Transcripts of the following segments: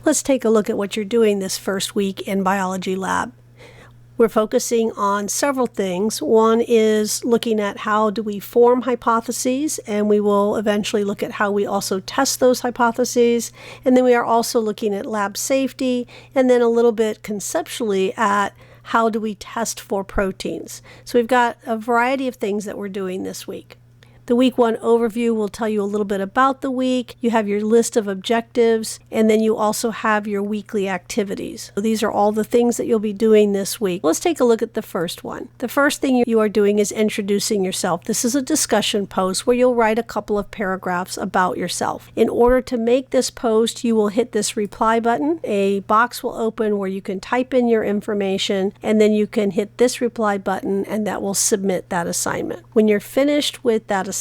Let's take a look at what you're doing this first week in biology lab. We're focusing on several things. One is looking at how do we form hypotheses, and we will eventually look at how we also test those hypotheses. And then we are also looking at lab safety, and then a little bit conceptually at how do we test for proteins. So we've got a variety of things that we're doing this week. The week 1 overview will tell you a little bit about the week. You have your list of objectives, and then you also have your weekly activities. So these are all the things that you'll be doing this week. Let's take a look at the first one. The first thing you are doing is introducing yourself. This is a discussion post where you'll write a couple of paragraphs about yourself. In order to make this post, you will hit this reply button. A box will open where you can type in your information, and then you can hit this reply button, and that will submit that assignment. When you're finished with that assignment,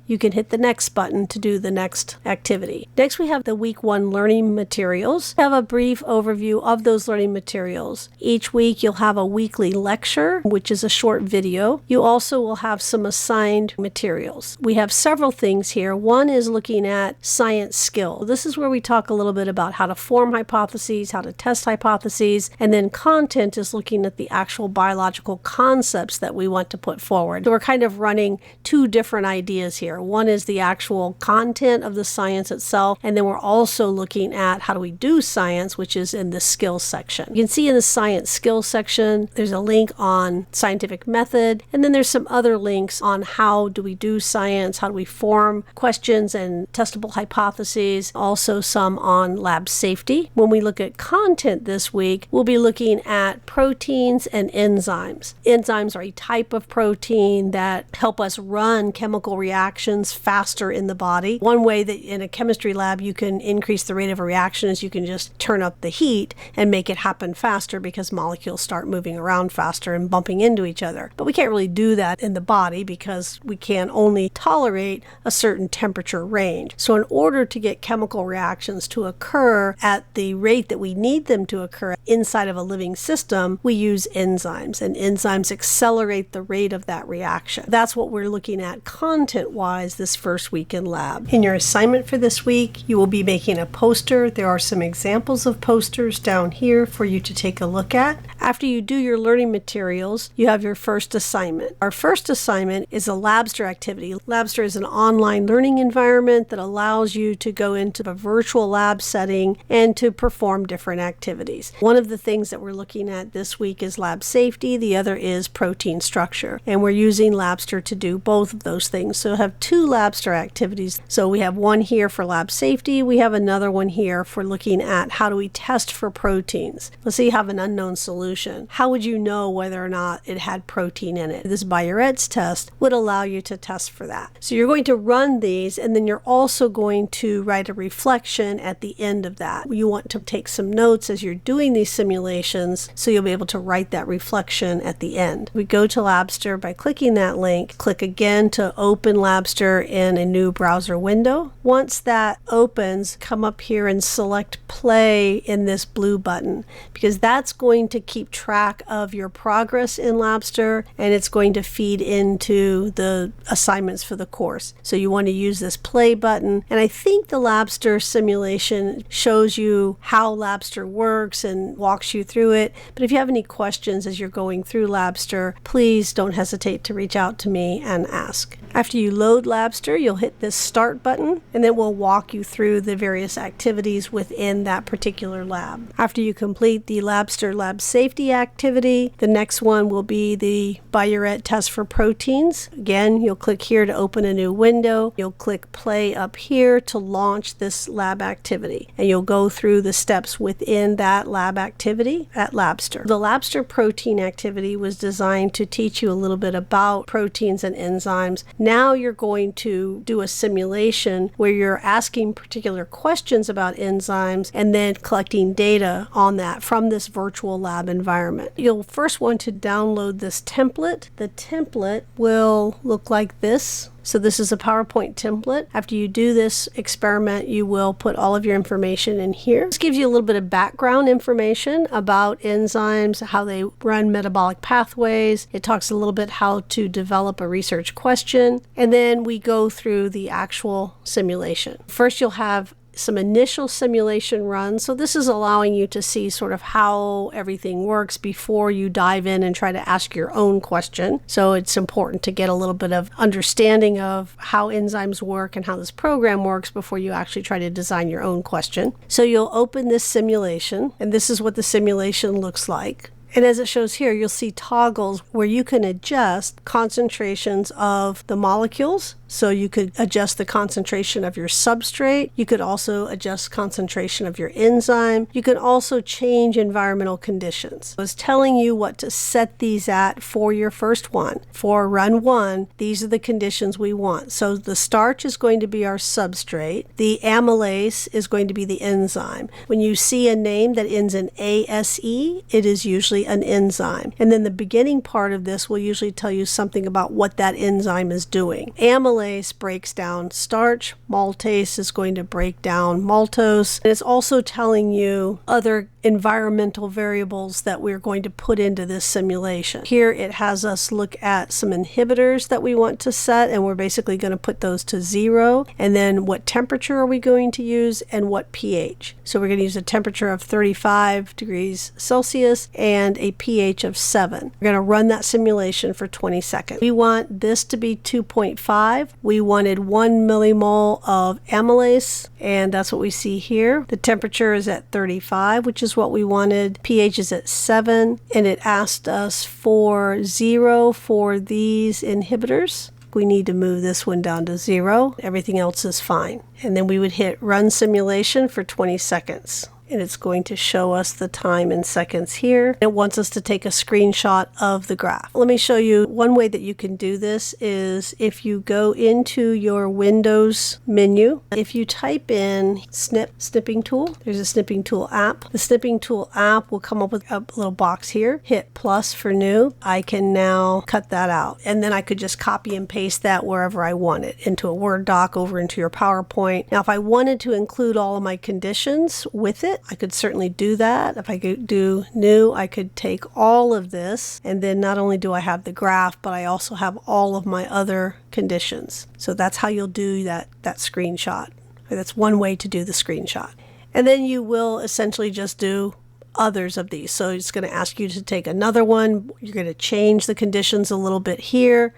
you can hit the next button to do the next activity. Next, we have the week 1 learning materials. We have a brief overview of those learning materials. Each week, you'll have a weekly lecture, which is a short video. You also will have some assigned materials. We have several things here. One is looking at science skill. This is where we talk a little bit about how to form hypotheses, how to test hypotheses, and then content is looking at the actual biological concepts that we want to put forward. So we're kind of running two different ideas here. One is the actual content of the science itself, and then we're also looking at how do we do science, which is in the skills section. You can see in the science skills section, there's a link on scientific method, and then there's some other links on how do we do science, how do we form questions and testable hypotheses, also some on lab safety. When we look at content this week, we'll be looking at proteins and enzymes. Enzymes are a type of protein that help us run chemical reactions faster in the body. One way that in a chemistry lab you can increase the rate of a reaction is you can just turn up the heat and make it happen faster because molecules start moving around faster and bumping into each other. But we can't really do that in the body because we can only tolerate a certain temperature range. So in order to get chemical reactions to occur at the rate that we need them to occur inside of a living system, we use enzymes, and enzymes accelerate the rate of that reaction. That's what we're looking at content-wise this first week in lab. In your assignment for this week, you will be making a poster. There are some examples of posters down here for you to take a look at. After you do your learning materials, you have your first assignment. Our first assignment is a Labster activity. Labster is an online learning environment that allows you to go into a virtual lab setting and to perform different activities. One of the things that we're looking at this week is lab safety. The other is protein structure. And we're using Labster to do both of those things. So we'll have two Labster activities. So we have one here for lab safety. We have another one here for looking at how do we test for proteins. Let's say you have an unknown solution. How would you know whether or not it had protein in it? This biol test would allow you to test for that. So you're going to run these, and then you're also going to write a reflection at the end of that. You want to take some notes as you're doing these simulations, so you'll be able to write that reflection at the end. We go to Labster by clicking that link. Click again to open Labster in a new browser window. Once that opens, come up here and select play in this blue button, because that's going to keep track of your progress in Labster, and it's going to feed into the assignments for the course. So you want to use this play button, and I think the Labster simulation shows you how Labster works and walks you through it. But if you have any questions as you're going through Labster, please don't hesitate to reach out to me and ask. After you load Labster, you'll hit this start button, and then we'll walk you through the various activities within that particular lab. After you complete the Labster lab safety activity, the next one will be the biol test for proteins. Again, you'll click here to open a new window. You'll click play up here to launch this lab activity, and you'll go through the steps within that lab activity at Labster. The Labster protein activity was designed to teach you a little bit about proteins and enzymes. Now you're going to do a simulation where you're asking particular questions about enzymes and then collecting data on that from this virtual lab environment. You'll first want to download this template. The template will look like this. So this is a PowerPoint template. After you do this experiment, you will put all of your information in here. This gives you a little bit of background information about enzymes, how they run metabolic pathways. It talks a little bit how to develop a research question. And then we go through the actual simulation. First, you'll have some initial simulation runs. So this is allowing you to see sort of how everything works before you dive in and try to ask your own question. So it's important to get a little bit of understanding of how enzymes work and how this program works before you actually try to design your own question. So you'll open this simulation, and this is what the simulation looks like. And as it shows here, you'll see toggles where you can adjust concentrations of the molecules. So you could adjust the concentration of your substrate. You could also adjust concentration of your enzyme. You can also change environmental conditions. I was telling you what to set these at for your first one. For run 1, these are the conditions we want. So the starch is going to be our substrate. The amylase is going to be the enzyme. When you see a name that ends in ASE, it is usually an enzyme. And then the beginning part of this will usually tell you something about what that enzyme is doing. Amylase breaks down starch. Maltase is going to break down maltose. And it's also telling you other environmental variables that we're going to put into this simulation. Here it has us look at some inhibitors that we want to set, and we're basically going to put those to 0. And then what temperature are we going to use and what pH. So we're going to use a temperature of 35 degrees Celsius and a pH of 7. We're going to run that simulation for 20 seconds. We want this to be 2.5. We wanted 1 millimole of amylase, and that's what we see here. The temperature is at 35, which is what we wanted. pH is at 7, and it asked us for 0 for these inhibitors. We need to move this one down to 0. Everything else is fine. And then we would hit run simulation for 20 seconds. And it's going to show us the time in seconds here. It wants us to take a screenshot of the graph. Let me show you one way that you can do this is if you go into your Windows menu, if you type in snipping tool, there's a snipping tool app. The snipping tool app will come up with a little box here. Hit plus for new. I can now cut that out. And then I could just copy and paste that wherever I want it, into a Word doc, over into your PowerPoint. Now, if I wanted to include all of my conditions with it, I could certainly do that. If I could do new, I could take all of this, and then not only do I have the graph, but I also have all of my other conditions. So that's how you'll do that screenshot. That's one way to do the screenshot. And then you will essentially just do others of these. So it's going to ask you to take another one. You're going to change the conditions a little bit here,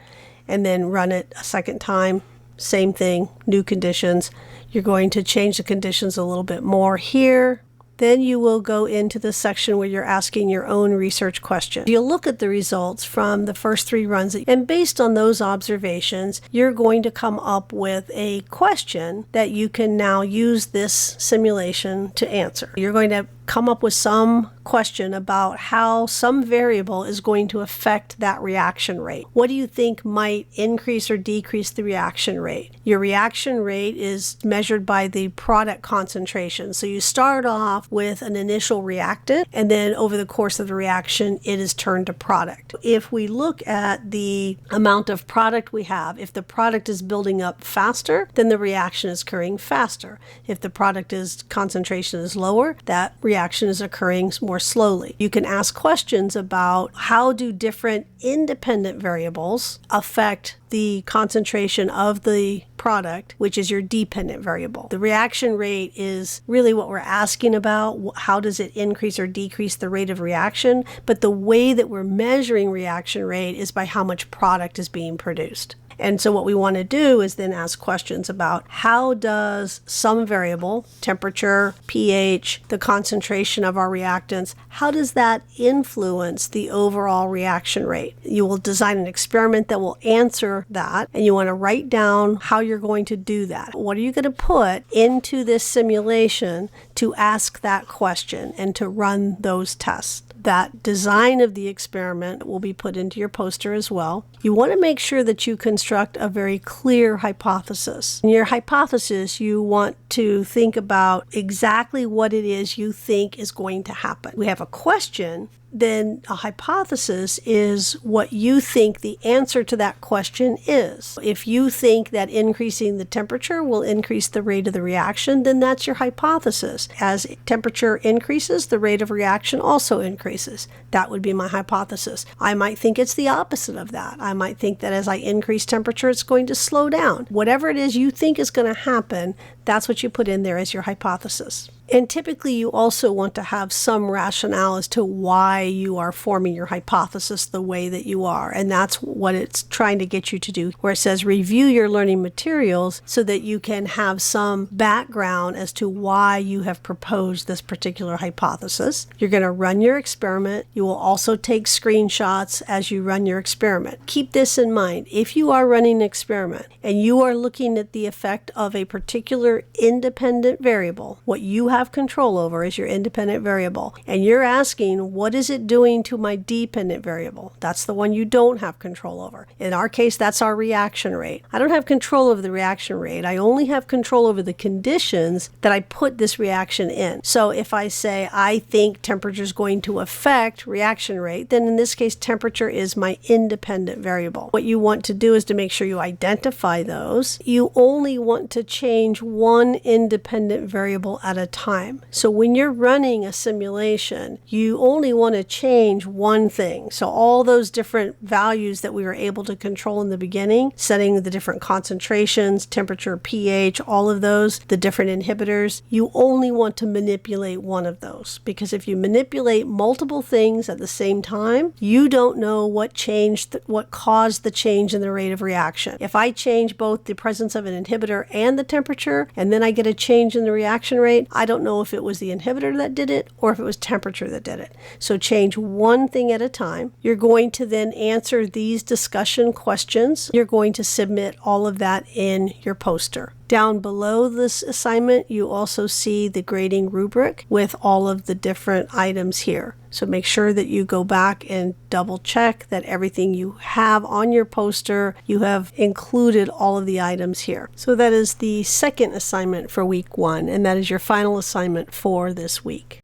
and then run it a second time. Same thing, new conditions. You're going to change the conditions a little bit more here. Then you will go into the section where you're asking your own research question. You'll look at the results from the first 3 runs, and based on those observations, you're going to come up with a question that you can now use this simulation to answer. You're going to come up with some question about how some variable is going to affect that reaction rate. What do you think might increase or decrease the reaction rate? Your reaction rate is measured by the product concentration. So you start off with an initial reactant, and then over the course of the reaction, it is turned to product. If we look at the amount of product we have, if the product is building up faster, then the reaction is occurring faster. If the product concentration is lower, that reaction is occurring more slowly. You can ask questions about how do different independent variables affect the concentration of the product, which is your dependent variable. The reaction rate is really what we're asking about. How does it increase or decrease the rate of reaction? But the way that we're measuring reaction rate is by how much product is being produced. And so what we want to do is then ask questions about how does some variable, temperature, pH, the concentration of our reactants, how does that influence the overall reaction rate? You will design an experiment that will answer that, and you want to write down how you're going to do that. What are you going to put into this simulation to ask that question and to run those tests? That design of the experiment will be put into your poster as well. You want to make sure that you construct a very clear hypothesis. In your hypothesis, you want to think about exactly what it is you think is going to happen. We have a question, then a hypothesis is what you think the answer to that question is. If you think that increasing the temperature will increase the rate of the reaction, then that's your hypothesis. As temperature increases, the rate of reaction also increases. That would be my hypothesis. I might think it's the opposite of that. I might think that as I increase temperature, it's going to slow down. Whatever it is you think is going to happen, that's what you put in there as your hypothesis. And typically you also want to have some rationale as to why you are forming your hypothesis the way that you are. And that's what it's trying to get you to do, where it says review your learning materials so that you can have some background as to why you have proposed this particular hypothesis. You're going to run your experiment. You will also take screenshots as you run your experiment. Keep this in mind. If you are running an experiment and you are looking at the effect of a particular independent variable, what you have control over is your independent variable, and you're asking, what is it doing to my dependent variable? That's the one you don't have control over. In our case, that's our reaction rate. I don't have control over the reaction rate. I only have control over the conditions that I put this reaction in. So if I say, I think temperature is going to affect reaction rate, then in this case, temperature is my independent variable. What you want to do is to make sure you identify those. You only want to change one independent variable at a time. So when you're running a simulation, you only want to change one thing. So all those different values that we were able to control in the beginning, setting the different concentrations, temperature, pH, all of those, the different inhibitors, you only want to manipulate one of those. Because if you manipulate multiple things at the same time, you don't know what changed, what caused the change in the rate of reaction. If I change both the presence of an inhibitor and the temperature, and then I get a change in the reaction rate, I don't know if it was the inhibitor that did it or if it was temperature that did it. So change one thing at a time. You're going to then answer these discussion questions. You're going to submit all of that in your poster. Down below this assignment, you also see the grading rubric with all of the different items here. So make sure that you go back and double check that everything you have on your poster, you have included all of the items here. So that is the second assignment for week 1, and that is your final assignment for this week.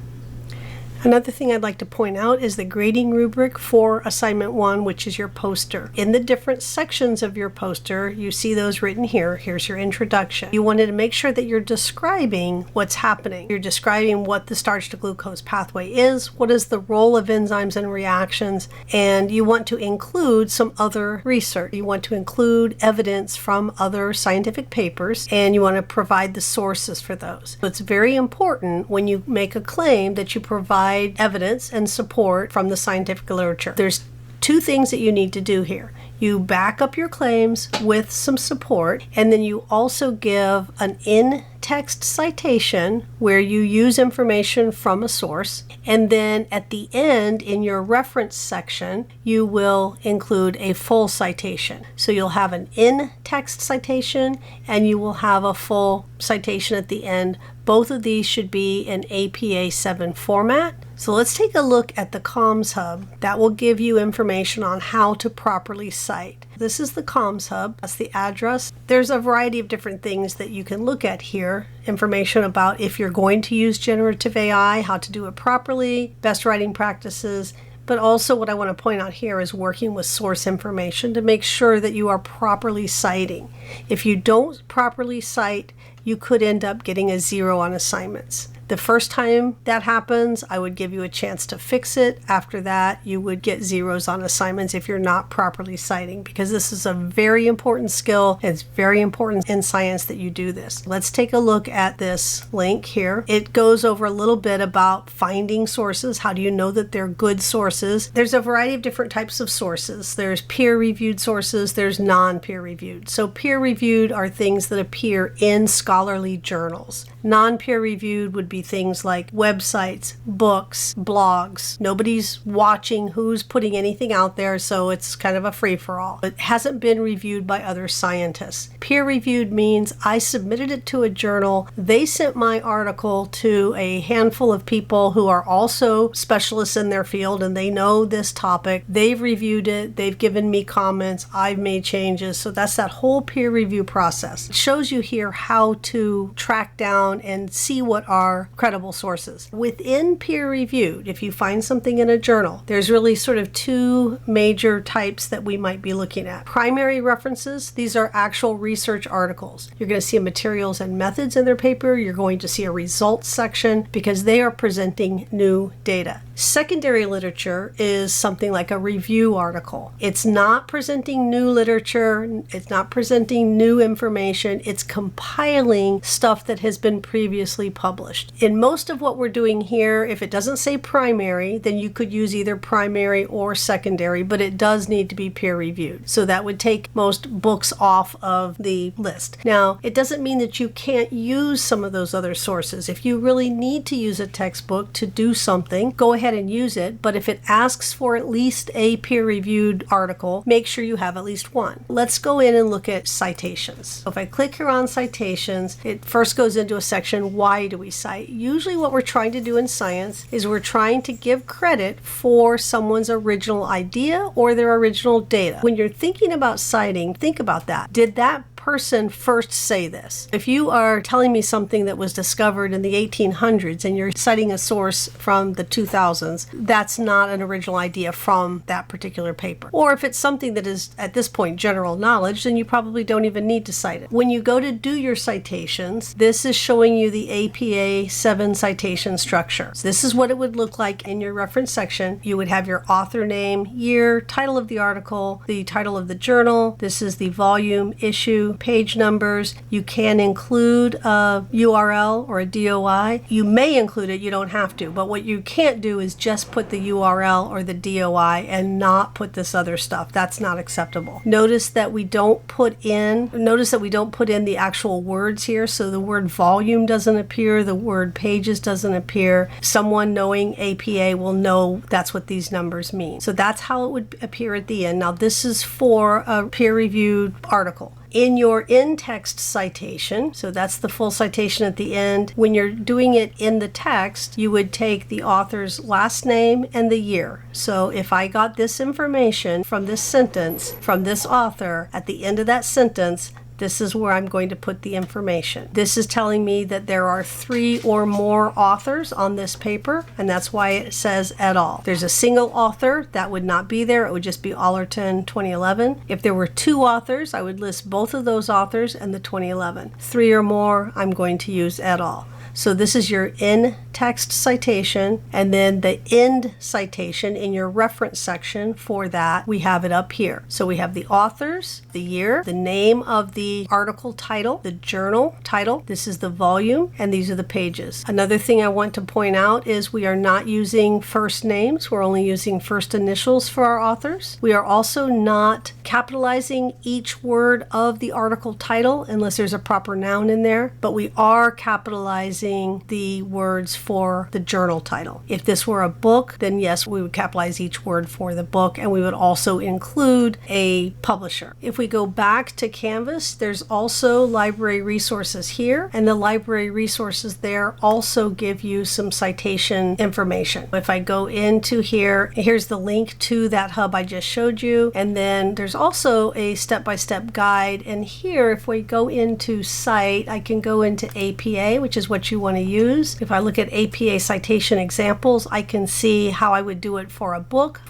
Another thing I'd like to point out is the grading rubric for assignment 1, which is your poster. In the different sections of your poster, you see those written here. Here's your introduction. You wanted to make sure that you're describing what's happening. You're describing what the starch to glucose pathway is, what is the role of enzymes and reactions, and you want to include some other research. You want to include evidence from other scientific papers, and you want to provide the sources for those. So it's very important when you make a claim that you provide evidence and support from the scientific literature. There's two things that you need to do here. You back up your claims with some support, and then you also give an in-text citation where you use information from a source, and then at the end in your reference section you will include a full citation. So you'll have an in-text citation and you will have a full citation at the end. Both of these should be in APA 7 format. So let's take a look at the Comms Hub. That will give you information on how to properly cite. This is the Comms Hub. That's the address. There's a variety of different things that you can look at here. Information about if you're going to use generative AI, how to do it properly, best writing practices. But also what I want to point out here is working with source information to make sure that you are properly citing. If you don't properly cite, you could end up getting a 0 on assignments. The first time that happens, I would give you a chance to fix it. After that, you would get 0s on assignments if you're not properly citing, because this is a very important skill. It's very important in science that you do this. Let's take a look at this link here. It goes over a little bit about finding sources. How do you know that they're good sources? There's a variety of different types of sources. There's peer-reviewed sources. There's non-peer-reviewed. So peer-reviewed are things that appear in scholarly journals. Non-peer-reviewed would be things like websites, books, blogs. Nobody's watching who's putting anything out there, so it's kind of a free-for-all. It hasn't been reviewed by other scientists. Peer-reviewed means I submitted it to a journal. They sent my article to a handful of people who are also specialists in their field and they know this topic. They've reviewed it. They've given me comments. I've made changes. So that's that whole peer review process. It shows you here how to track down down and see what are credible sources. Within peer-reviewed, if you find something in a journal, there's really sort of two major types that we might be looking at. Primary references, these are actual research articles. You're going to see materials and methods in their paper. You're going to see a results section because they are presenting new data. Secondary literature is something like a review article. It's not presenting new literature. It's not presenting new information. It's compiling stuff that has been previously published. In most of what we're doing here, if it doesn't say primary, then you could use either primary or secondary, but it does need to be peer reviewed. So that would take most books off of the list. Now, it doesn't mean that you can't use some of those other sources. If you really need to use a textbook to do something, go ahead and use it. But if it asks for at least a peer-reviewed article, make sure you have at least one. Let's go in and look at citations. So if I click here on citations, it first goes into a section, why do we cite? Usually what we're trying to do in science is we're trying to give credit for someone's original idea or their original data. When you're thinking about citing, think about that. Did that person first say this? If you are telling me something that was discovered in the 1800s and you're citing a source from the 2000s, that's not an original idea from that particular paper. Or if it's something that is at this point general knowledge, then you probably don't even need to cite it. When you go to do your citations, this is showing you the APA 7 citation structure. So this is what it would look like in your reference section. You would have your author name, year, title of the article, the title of the journal. This is the volume, issue, page numbers. You can include a URL or a DOI. You may include it, you don't have to, but what you can't do is just put the URL or the DOI and not put this other stuff. That's not acceptable. Notice that we don't put in the actual words here, so the word volume doesn't appear, the word pages doesn't appear. Someone knowing APA will know that's what these numbers mean. So that's how it would appear at the end. Now this is for a peer-reviewed article. In your in-text citation, so that's the full citation at the end, when you're doing it in the text, you would take the author's last name and the year. So if I got this information from this sentence, from this author, at the end of that sentence, this is where I'm going to put the information. This is telling me that there are 3 or more authors on this paper, and that's why it says et al. There's a single author, that would not be there. It would just be Allerton 2011. If there were 2 authors, I would list both of those authors and the 2011. 3 or more, I'm going to use et al. So this is your in-text citation, and then the end citation in your reference section for that, we have it up here. So we have the authors, the year, the name of the article title, the journal title, this is the volume, and these are the pages. Another thing I want to point out is we are not using first names. We're only using first initials for our authors. We are also not capitalizing each word of the article title unless there's a proper noun in there, but we are capitalizing the words for the journal title. If this were a book, then yes, we would capitalize each word for the book, and we would also include a publisher. If we go back to Canvas, there's also library resources here, and the library resources there also give you some citation information. If I go into here, here's the link to that hub I just showed you, and then there's also a step-by-step guide, and here if we go into Cite, I can go into APA, which is what you want to use. If I look at APA citation examples, I can see how I would do it for a book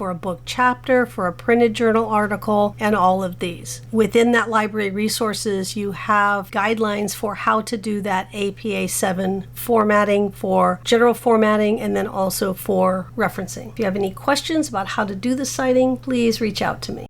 chapter, for a printed journal article, and all of these. Within that library resources, you have guidelines for how to do that APA 7 formatting for general formatting and then also for referencing. If you have any questions about how to do the citing, please reach out to me.